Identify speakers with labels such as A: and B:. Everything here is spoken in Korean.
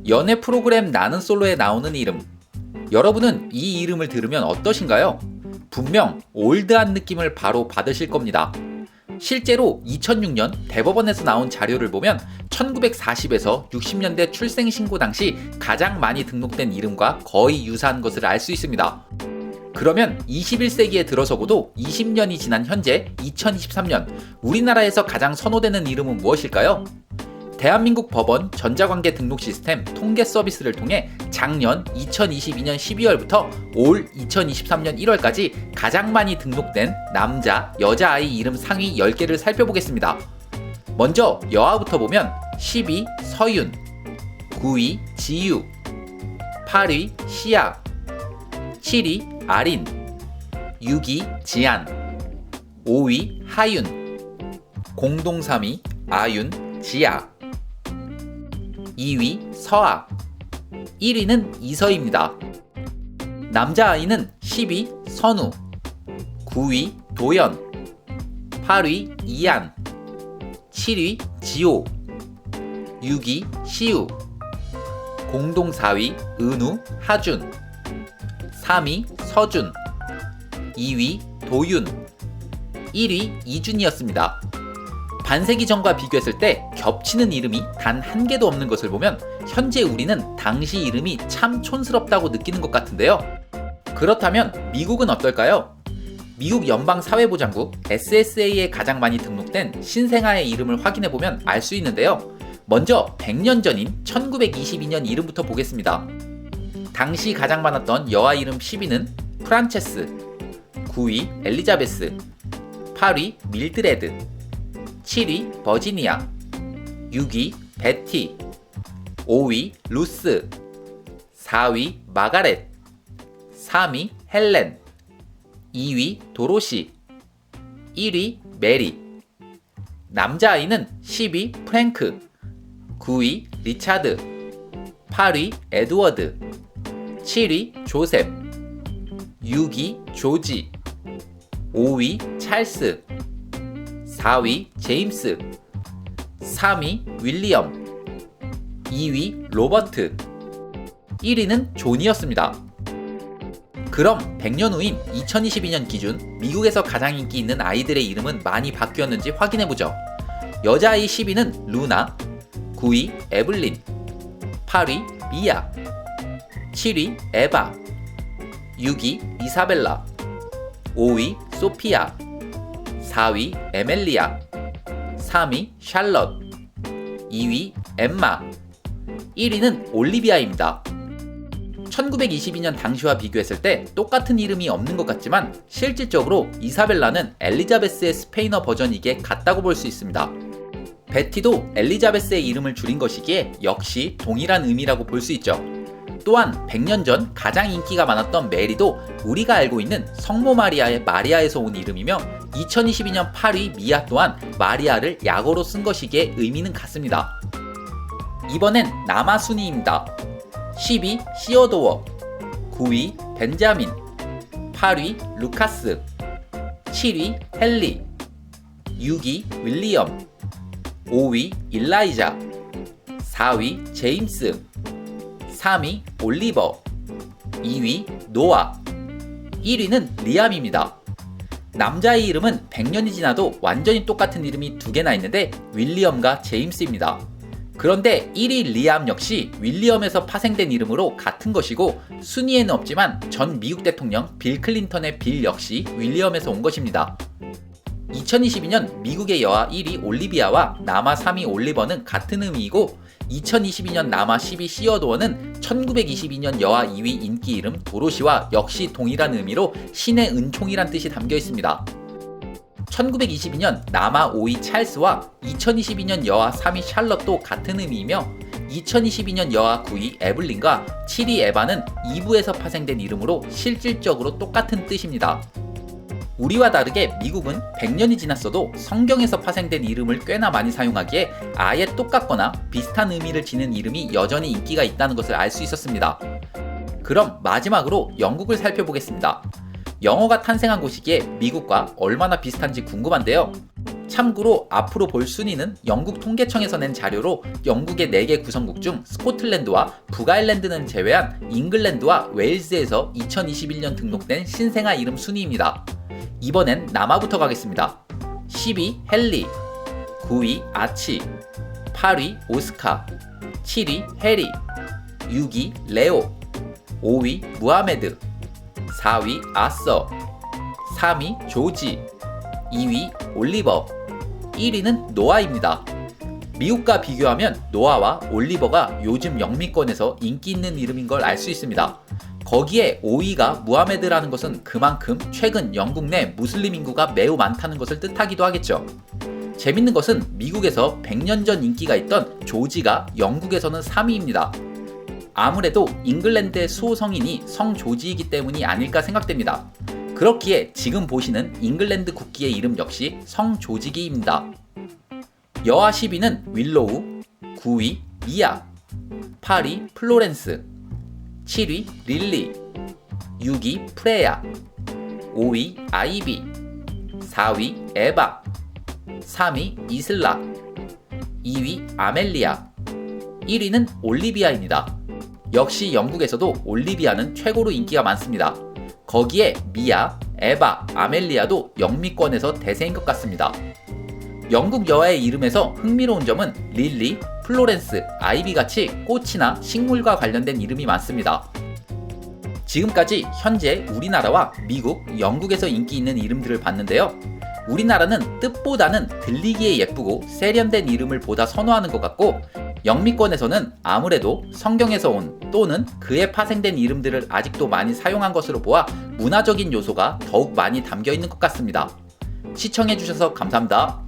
A: 연애 프로그램 나는 솔로에 나오는 이름. 여러분은 이 이름을 들으면 어떠신가요? 분명 올드한 느낌을 바로 받으실 겁니다. 실제로 2006년 대법원에서 나온 자료를 보면 1940에서 60년대 출생신고 당시 가장 많이 등록된 이름과 거의 유사한 것을 알 수 있습니다. 그러면 21세기에 들어서고도 20년이 지난 현재 2023년 우리나라에서 가장 선호되는 이름은 무엇일까요? 대한민국 법원 전자관계 등록 시스템 통계 서비스를 통해 작년 2022년 12월부터 올 2023년 1월까지 가장 많이 등록된 남자, 여자아이 이름 상위 10개를 살펴보겠습니다. 먼저 여아부터 보면 10위 서윤, 9위 지유, 8위 시아, 7위 아린, 6위 지안, 5위 하윤, 공동 3위 아윤, 지아, 2위 서아, 1위는 이서입니다. 남자아이는 10위 선우, 9위 도연, 8위 이안, 7위 지호, 6위 시우, 공동 4위 은우, 하준, 3위 서준, 2위 도윤, 1위 이준이었습니다. 반세기 전과 비교했을 때 겹치는 이름이 단 한 개도 없는 것을 보면 현재 우리는 당시 이름이 참 촌스럽다고 느끼는 것 같은데요. 그렇다면 미국은 어떨까요? 미국 연방사회보장국 SSA에 가장 많이 등록된 신생아의 이름을 확인해보면 알 수 있는데요. 먼저 100년 전인 1922년 이름부터 보겠습니다. 당시 가장 많았던 여아 이름 10위는 프란체스, 9위 엘리자베스, 8위 밀드레드, 7위 버지니아, 6위 베티, 5위 루스, 4위 마가렛, 3위 헬렌, 2위 도로시, 1위 메리. 남자아이는 10위 프랭크, 9위 리차드, 8위 에드워드, 7위 조셉, 6위 조지, 5위 찰스, 4위 제임스, 3위 윌리엄, 2위 로버트, 1위는 존이었습니다. 그럼 100년 후인 2022년 기준 미국에서 가장 인기 있는 아이들의 이름은 많이 바뀌었는지 확인해보죠. 여자아이 10위는 루나, 9위 에블린, 8위 미아, 7위 에바, 6위 이사벨라, 5위 소피아, 4위 에멜리아, 3위 샬럿, 2위 엠마, 1위는 올리비아입니다. 1922년 당시와 비교했을 때 똑같은 이름이 없는 것 같지만 실질적으로 이사벨라는 엘리자베스의 스페인어 버전이기에 같다고 볼 수 있습니다. 베티도 엘리자베스의 이름을 줄인 것이기에 역시 동일한 의미라고 볼 수 있죠. 또한 100년 전 가장 인기가 많았던 메리도 우리가 알고 있는 성모 마리아의 마리아에서 온 이름이며 2022년 8위 미아 또한 마리아를 약어로 쓴 것이기에 의미는 같습니다. 이번엔 남아 순위입니다. 10위 시어도어, 9위 벤자민, 8위 루카스, 7위 헨리, 6위 윌리엄, 5위 일라이자, 4위 제임스, 3위 올리버, 2위 노아, 1위는 리암입니다. 남자의 이름은 100년이 지나도 완전히 똑같은 이름이 두 개나 있는데 윌리엄과 제임스입니다. 그런데 1위 리암 역시 윌리엄에서 파생된 이름으로 같은 것이고 순위에는 없지만 전 미국 대통령 빌 클린턴의 빌 역시 윌리엄에서 온 것입니다. 2022년 미국의 여아 1위 올리비아와 남아 3위 올리버는 같은 의미이고 2022년 남아 10위 시어도어는 1922년 여아 2위 인기 이름 도로시와 역시 동일한 의미로 신의 은총이란 뜻이 담겨 있습니다. 1922년 남아 5위 찰스와 2022년 여아 3위 샬럿도 같은 의미이며 2022년 여아 9위 에블린과 7위 에바는 2부에서 파생된 이름으로 실질적으로 똑같은 뜻입니다. 우리와 다르게 미국은 100년이 지났어도 성경에서 파생된 이름을 꽤나 많이 사용하기에 아예 똑같거나 비슷한 의미를 지닌 이름이 여전히 인기가 있다는 것을 알 수 있었습니다. 그럼 마지막으로 영국을 살펴보겠습니다. 영어가 탄생한 곳이기에 미국과 얼마나 비슷한지 궁금한데요. 참고로 앞으로 볼 순위는 영국 통계청에서 낸 자료로 영국의 4개 구성국 중 스코틀랜드와 북아일랜드는 제외한 잉글랜드와 웨일즈에서 2021년 등록된 신생아 이름 순위입니다. 이번엔 남아부터 가겠습니다. 10위 헨리, 9위 아치, 8위 오스카, 7위 해리, 6위 레오, 5위 무하메드, 4위 아서, 3위 조지, 2위 올리버, 1위는 노아입니다. 미국과 비교하면 노아와 올리버가 요즘 영미권에서 인기 있는 이름인 걸 알 수 있습니다. 거기에 5위가 무하메드라는 것은 그만큼 최근 영국 내 무슬림 인구가 매우 많다는 것을 뜻하기도 하겠죠. 재밌는 것은 미국에서 100년 전 인기가 있던 조지가 영국에서는 3위입니다. 아무래도 잉글랜드의 수호 성인이 성 조지이기 때문이 아닐까 생각됩니다. 그렇기에 지금 보시는 잉글랜드 국기의 이름 역시 성 조지기입니다. 여아 10위는 윌로우, 9위 미아, 8위 플로렌스, 7위 릴리, 6위 프레야, 5위 아이비, 4위 에바, 3위 이슬라, 2위 아멜리아, 1위는 올리비아입니다. 역시 영국에서도 올리비아는 최고로 인기가 많습니다. 거기에 미아, 에바, 아멜리아도 영미권에서 대세인 것 같습니다. 영국 여아의 이름에서 흥미로운 점은 릴리, 플로렌스, 아이비 같이 꽃이나 식물과 관련된 이름이 많습니다. 지금까지 현재 우리나라와 미국, 영국에서 인기 있는 이름들을 봤는데요. 우리나라는 뜻보다는 들리기에 예쁘고 세련된 이름을 보다 선호하는 것 같고, 영미권에서는 아무래도 성경에서 온 또는 그에 파생된 이름들을 아직도 많이 사용한 것으로 보아 문화적인 요소가 더욱 많이 담겨 있는 것 같습니다. 시청해주셔서 감사합니다.